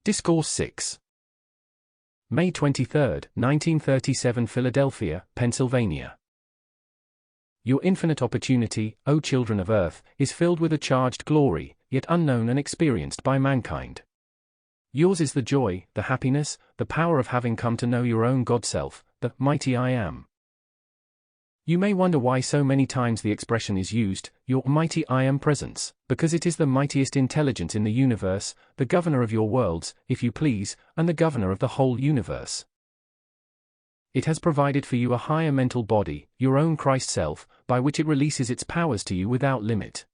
Discourse 6. May 23, 1937 Philadelphia, Pennsylvania. Your infinite opportunity, O children of earth, is filled with a charged glory, yet unknown and experienced by mankind. Yours is the joy, the happiness, the power of having come to know your own God-self, the mighty I Am. You may wonder why so many times the expression is used, your mighty I Am presence, because it is the mightiest intelligence in the universe, the governor of your worlds, if you please, and the governor of the whole universe. It has provided for you a higher mental body, your own Christ self, by which it releases its powers to you without limit.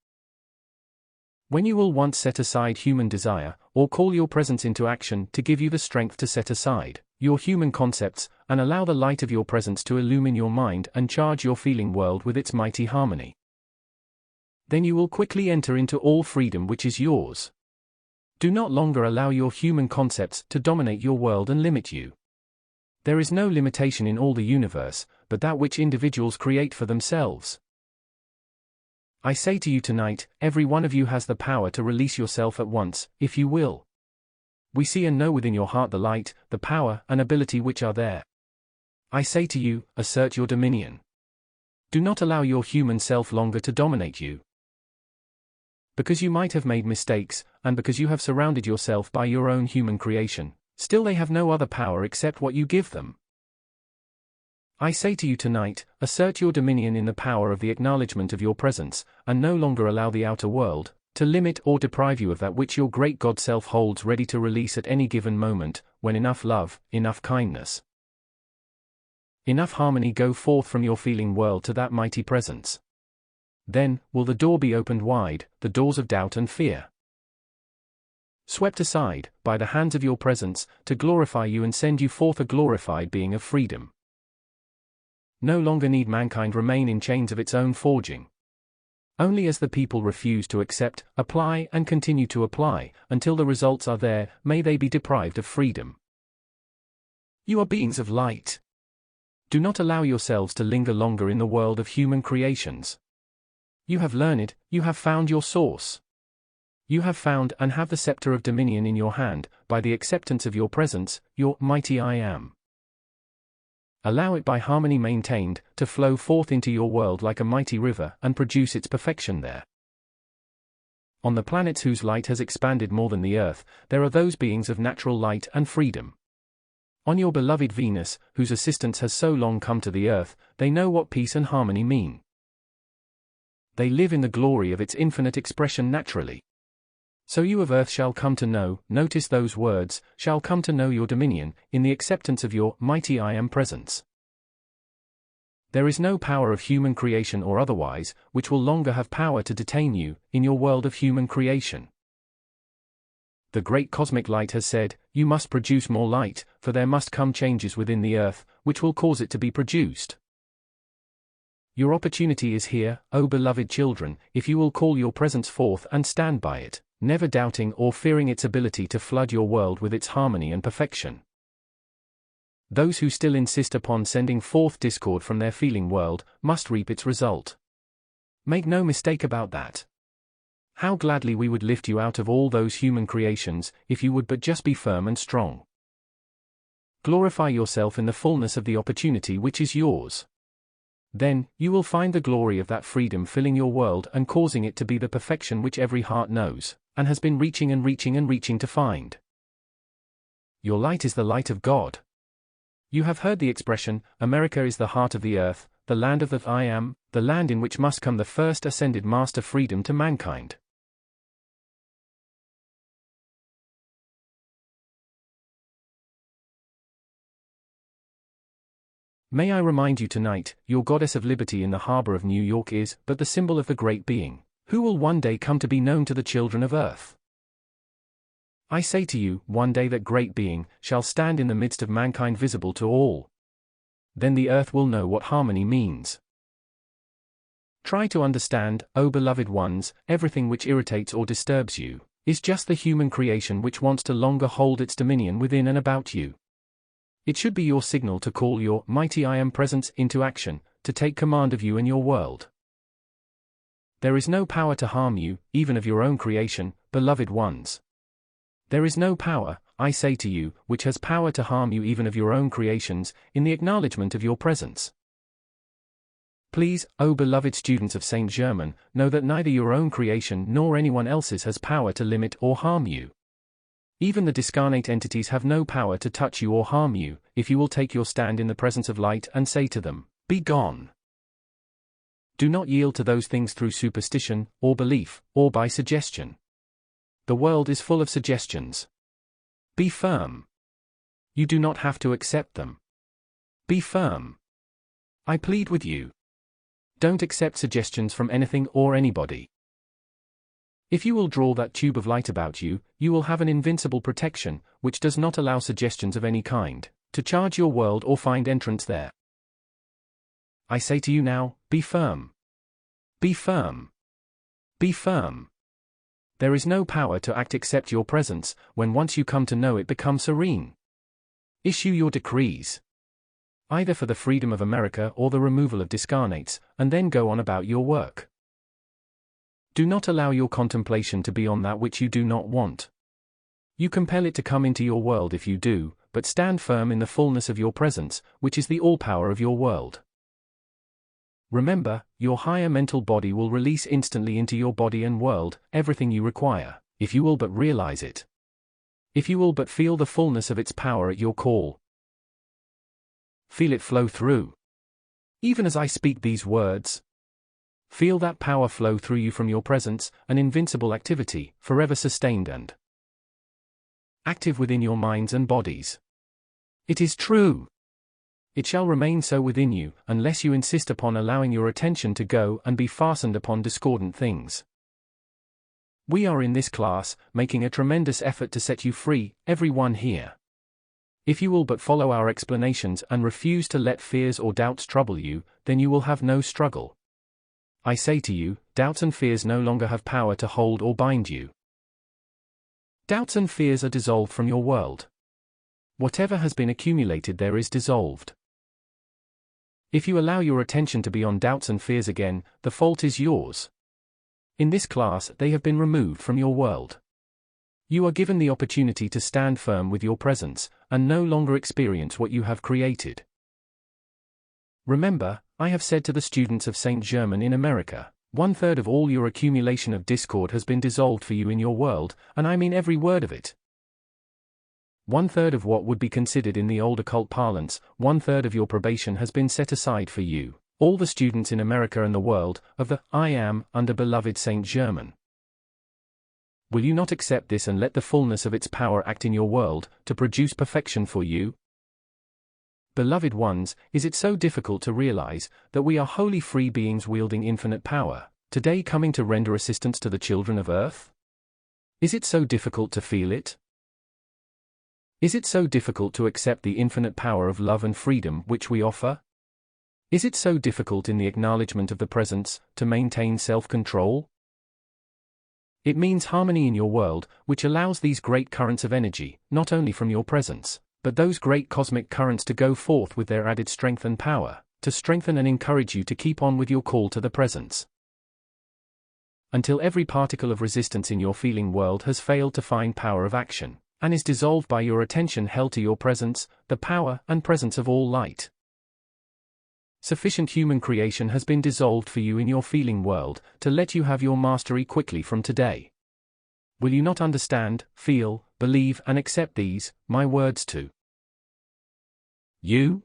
When you will once set aside human desire, or call your presence into action to give you the strength to set aside your human concepts, and allow the light of your presence to illumine your mind and charge your feeling world with its mighty harmony, then you will quickly enter into all freedom which is yours. Do not longer allow your human concepts to dominate your world and limit you. There is no limitation in all the universe, but that which individuals create for themselves. I say to you tonight, every one of you has the power to release yourself at once, if you will. We see and know within your heart the light, the power, and ability which are there. I say to you, assert your dominion. Do not allow your human self longer to dominate you. Because you might have made mistakes, and because you have surrounded yourself by your own human creation, still they have no other power except what you give them. I say to you tonight, assert your dominion in the power of the acknowledgement of your presence, and no longer allow the outer world to limit or deprive you of that which your great God self holds ready to release at any given moment, when enough love, enough kindness, enough harmony go forth from your feeling world to that mighty presence. Then will the door be opened wide, the doors of doubt and fear swept aside by the hands of your presence, to glorify you and send you forth a glorified being of freedom. No longer need mankind remain in chains of its own forging. Only as the people refuse to accept, apply and continue to apply, until the results are there, may they be deprived of freedom. You are beings of light. Do not allow yourselves to linger longer in the world of human creations. You have learned, you have found your source. You have found and have the scepter of dominion in your hand, by the acceptance of your presence, your mighty I Am. Allow it by harmony maintained, to flow forth into your world like a mighty river and produce its perfection there. On the planets whose light has expanded more than the earth, there are those beings of natural light and freedom. On your beloved Venus, whose assistance has so long come to the earth, they know what peace and harmony mean. They live in the glory of its infinite expression naturally. So you of earth shall come to know, notice those words, shall come to know your dominion, in the acceptance of your mighty I Am presence. There is no power of human creation or otherwise, which will longer have power to detain you, in your world of human creation. The great cosmic light has said, you must produce more light, for there must come changes within the earth, which will cause it to be produced. Your opportunity is here, O beloved children, if you will call your presence forth and stand by it, never doubting or fearing its ability to flood your world with its harmony and perfection. Those who still insist upon sending forth discord from their feeling world, must reap its result. Make no mistake about that. How gladly we would lift you out of all those human creations, if you would but just be firm and strong. Glorify yourself in the fullness of the opportunity which is yours. Then, you will find the glory of that freedom filling your world and causing it to be the perfection which every heart knows, and has been reaching and reaching and reaching to find. Your light is the light of God. You have heard the expression, America is the heart of the earth, the land of the I Am, the land in which must come the first ascended master freedom to mankind. May I remind you tonight, your goddess of liberty in the harbor of New York is but the symbol of the great being, who will one day come to be known to the children of earth. I say to you, one day that great being shall stand in the midst of mankind visible to all. Then the earth will know what harmony means. Try to understand, O beloved ones, everything which irritates or disturbs you is just the human creation which wants to longer hold its dominion within and about you. It should be your signal to call your mighty I Am presence into action, to take command of you and your world. There is no power to harm you, even of your own creation, beloved ones. There is no power, I say to you, which has power to harm you even of your own creations, in the acknowledgement of your presence. Please, O beloved students of Saint Germain, know that neither your own creation nor anyone else's has power to limit or harm you. Even the discarnate entities have no power to touch you or harm you, if you will take your stand in the presence of light and say to them, "Be gone." Do not yield to those things through superstition, or belief, or by suggestion. The world is full of suggestions. Be firm. You do not have to accept them. Be firm. I plead with you. Don't accept suggestions from anything or anybody. If you will draw that tube of light about you, you will have an invincible protection, which does not allow suggestions of any kind to charge your world or find entrance there. I say to you now, be firm. Be firm. Be firm. There is no power to act except your presence, when once you come to know it, become serene. Issue your decrees, either for the freedom of America or the removal of discarnates, and then go on about your work. Do not allow your contemplation to be on that which you do not want. You compel it to come into your world if you do, but stand firm in the fullness of your presence, which is the all-power of your world. Remember, your higher mental body will release instantly into your body and world everything you require, if you will but realize it. If you will but feel the fullness of its power at your call. Feel it flow through. Even as I speak these words, feel that power flow through you from your presence, an invincible activity, forever sustained and active within your minds and bodies. It is true. It shall remain so within you, unless you insist upon allowing your attention to go and be fastened upon discordant things. We are in this class, making a tremendous effort to set you free, everyone here. If you will but follow our explanations and refuse to let fears or doubts trouble you, then you will have no struggle. I say to you, doubts and fears no longer have power to hold or bind you. Doubts and fears are dissolved from your world. Whatever has been accumulated there is dissolved. If you allow your attention to be on doubts and fears again, the fault is yours. In this class, they have been removed from your world. You are given the opportunity to stand firm with your presence, and no longer experience what you have created. Remember, I have said to the students of Saint Germain in America, 1/3 of all your accumulation of discord has been dissolved for you in your world, and I mean every word of it. 1/3 of what would be considered in the old occult parlance, 1/3 of your probation has been set aside for you, all the students in America and the world, of the I Am, under beloved Saint Germain. Will you not accept this and let the fullness of its power act in your world, to produce perfection for you? Beloved ones, is it so difficult to realize that we are wholly free beings wielding infinite power, today coming to render assistance to the children of earth? Is it so difficult to feel it? Is it so difficult to accept the infinite power of love and freedom which we offer? Is it so difficult in the acknowledgement of the presence, to maintain self-control? It means harmony in your world, which allows these great currents of energy, not only from your presence, but those great cosmic currents to go forth with their added strength and power, to strengthen and encourage you to keep on with your call to the presence. Until every particle of resistance in your feeling world has failed to find power of action, and is dissolved by your attention held to your presence, the power and presence of all light. Sufficient human creation has been dissolved for you in your feeling world, to let you have your mastery quickly from today. Will you not understand, feel, believe and accept these, my words to you?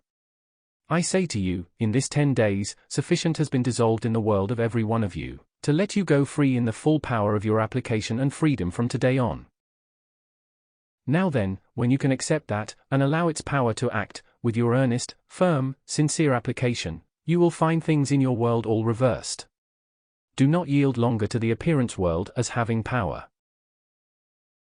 I say to you, in this 10 days, sufficient has been dissolved in the world of every one of you, to let you go free in the full power of your application and freedom from today on. Now then, when you can accept that, and allow its power to act, with your earnest, firm, sincere application, you will find things in your world all reversed. Do not yield longer to the appearance world as having power.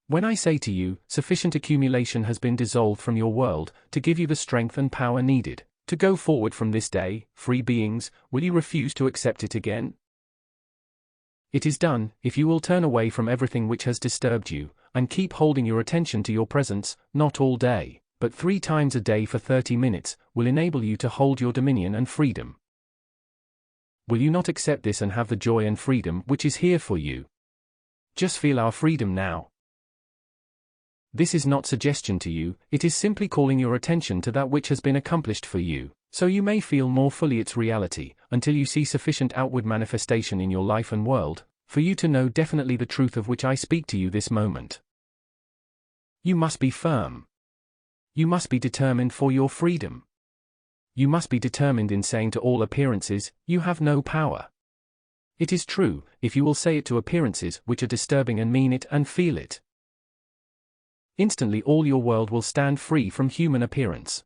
When I say to you, sufficient accumulation has been dissolved from your world, to give you the strength and power needed, to go forward from this day, free beings, will you refuse to accept it again? It is done, if you will turn away from everything which has disturbed you, and keep holding your attention to your presence, not all day, but 3 times a day for 30 minutes, will enable you to hold your dominion and freedom. Will you not accept this and have the joy and freedom which is here for you? Just feel our freedom now. This is not suggestion to you, it is simply calling your attention to that which has been accomplished for you, so you may feel more fully its reality, until you see sufficient outward manifestation in your life and world, for you to know definitely the truth of which I speak to you this moment. You must be firm. You must be determined for your freedom. You must be determined in saying to all appearances, you have no power. It is true, if you will say it to appearances which are disturbing and mean it and feel it. Instantly all your world will stand free from human appearance.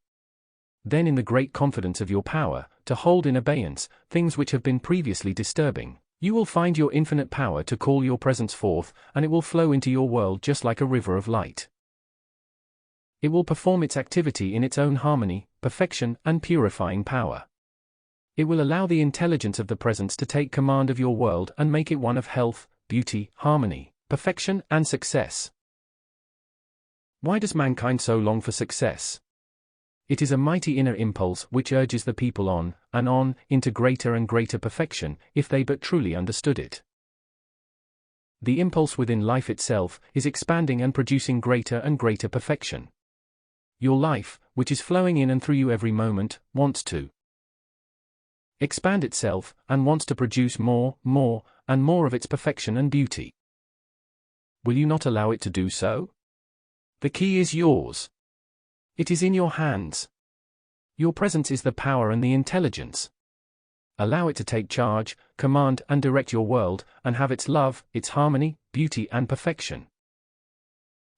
Then in the great confidence of your power, to hold in abeyance, things which have been previously disturbing, you will find your infinite power to call your presence forth, and it will flow into your world just like a river of light. It will perform its activity in its own harmony, perfection, and purifying power. It will allow the intelligence of the presence to take command of your world and make it one of health, beauty, harmony, perfection, and success. Why does mankind so long for success? It is a mighty inner impulse which urges the people on, and on, into greater and greater perfection, if they but truly understood it. The impulse within life itself is expanding and producing greater and greater perfection. Your life, which is flowing in and through you every moment, wants to expand itself, and wants to produce more, and more of its perfection and beauty. Will you not allow it to do so? The key is yours. It is in your hands. Your presence is the power and the intelligence. Allow it to take charge, command and direct your world, and have its love, its harmony, beauty and perfection.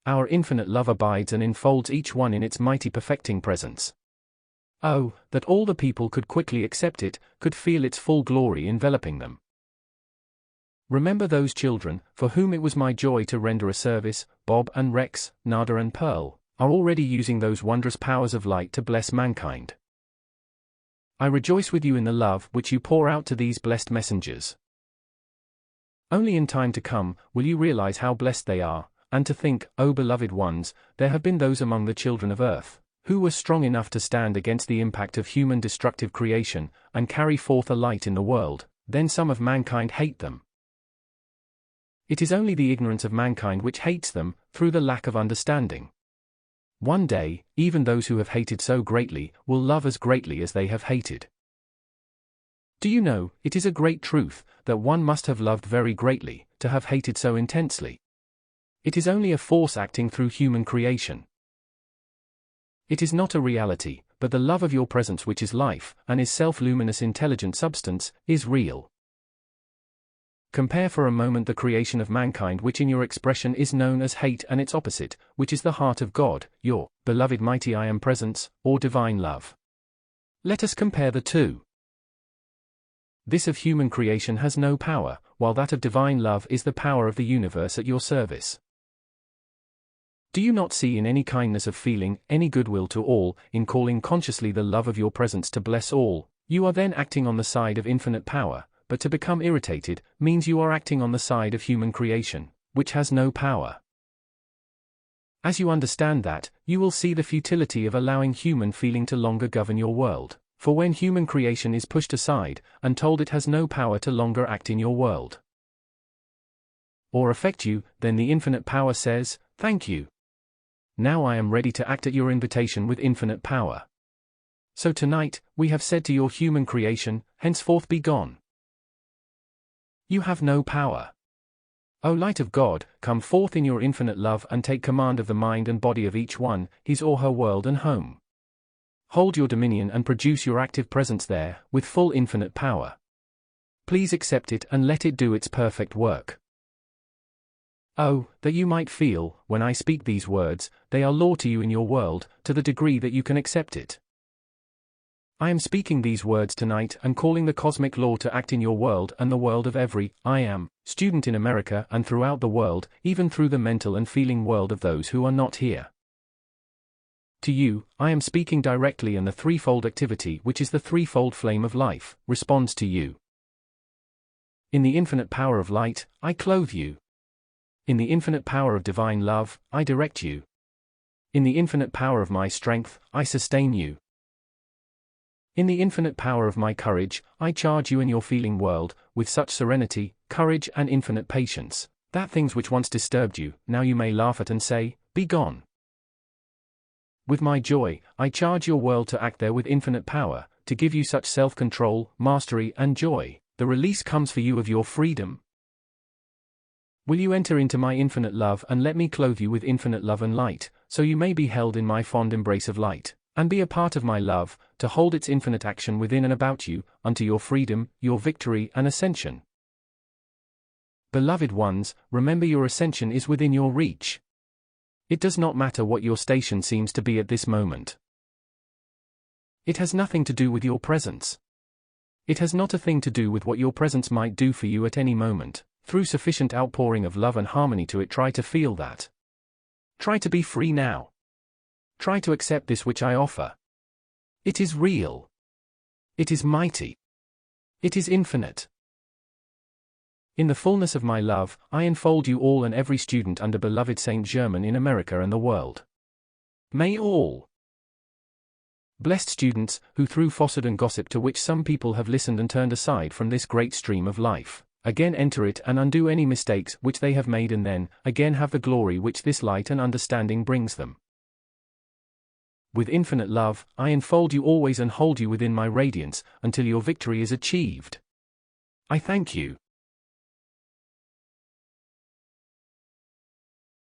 Our infinite love abides and enfolds each one in its mighty perfecting presence. Oh, that all the people could quickly accept it, could feel its full glory enveloping them. Remember those children, for whom it was my joy to render a service. Bob and Rex, Nada and Pearl, are already using those wondrous powers of light to bless mankind. I rejoice with you in the love which you pour out to these blessed messengers. Only in time to come will you realize how blessed they are, and to think, O beloved ones, there have been those among the children of earth, who were strong enough to stand against the impact of human destructive creation, and carry forth a light in the world, then some of mankind hate them. It is only the ignorance of mankind which hates them, through the lack of understanding. One day, even those who have hated so greatly, will love as greatly as they have hated. Do you know, it is a great truth, that one must have loved very greatly, to have hated so intensely. It is only a force acting through human creation. It is not a reality, but the love of your presence which is life, and is self-luminous intelligent substance, is real. Compare for a moment the creation of mankind which in your expression is known as hate and its opposite, which is the heart of God, your beloved mighty I am presence, or divine love. Let us compare the two. This of human creation has no power, while that of divine love is the power of the universe at your service. Do you not see in any kindness of feeling, any goodwill to all, in calling consciously the love of your presence to bless all, you are then acting on the side of infinite power, but to become irritated, means you are acting on the side of human creation, which has no power. As you understand that, you will see the futility of allowing human feeling to longer govern your world, for when human creation is pushed aside, and told it has no power to longer act in your world, or affect you, then the infinite power says, thank you. Now I am ready to act at your invitation with infinite power. So tonight, we have said to your human creation, henceforth be gone. You have no power. O light of God, come forth in your infinite love and take command of the mind and body of each one, his or her world and home. Hold your dominion and produce your active presence there, with full infinite power. Please accept it and let it do its perfect work. Oh, that you might feel, when I speak these words, they are law to you in your world, to the degree that you can accept it. I am speaking these words tonight and calling the cosmic law to act in your world and the world of every I am student in America and throughout the world, even through the mental and feeling world of those who are not here. To you, I am speaking directly, and the threefold activity, which is the threefold flame of life, responds to you. In the infinite power of light, I clothe you. In the infinite power of divine love, I direct you. In the infinite power of my strength, I sustain you. In the infinite power of my courage, I charge you in your feeling world, with such serenity, courage and infinite patience, that things which once disturbed you, now you may laugh at and say, Be gone. With my joy, I charge your world to act there with infinite power, to give you such self-control, mastery, and joy. The release comes for you of your freedom. Will you enter into my infinite love and let me clothe you with infinite love and light, so you may be held in my fond embrace of light, and be a part of my love, to hold its infinite action within and about you, unto your freedom, your victory and ascension. Beloved ones, remember your ascension is within your reach. It does not matter what your station seems to be at this moment. It has nothing to do with your presence. It has not a thing to do with what your presence might do for you at any moment. Through sufficient outpouring of love and harmony to it, try to feel that. Try to be free now. Try to accept this which I offer. It is real. It is mighty. It is infinite. In the fullness of my love, I enfold you all and every student under beloved Saint Germain in America and the world. May all blessed students, who through falsehood and gossip to which some people have listened and turned aside from this great stream of life, again enter it and undo any mistakes which they have made, and then, again have the glory which this light and understanding brings them. With infinite love, I enfold you always and hold you within my radiance, until your victory is achieved. I thank you.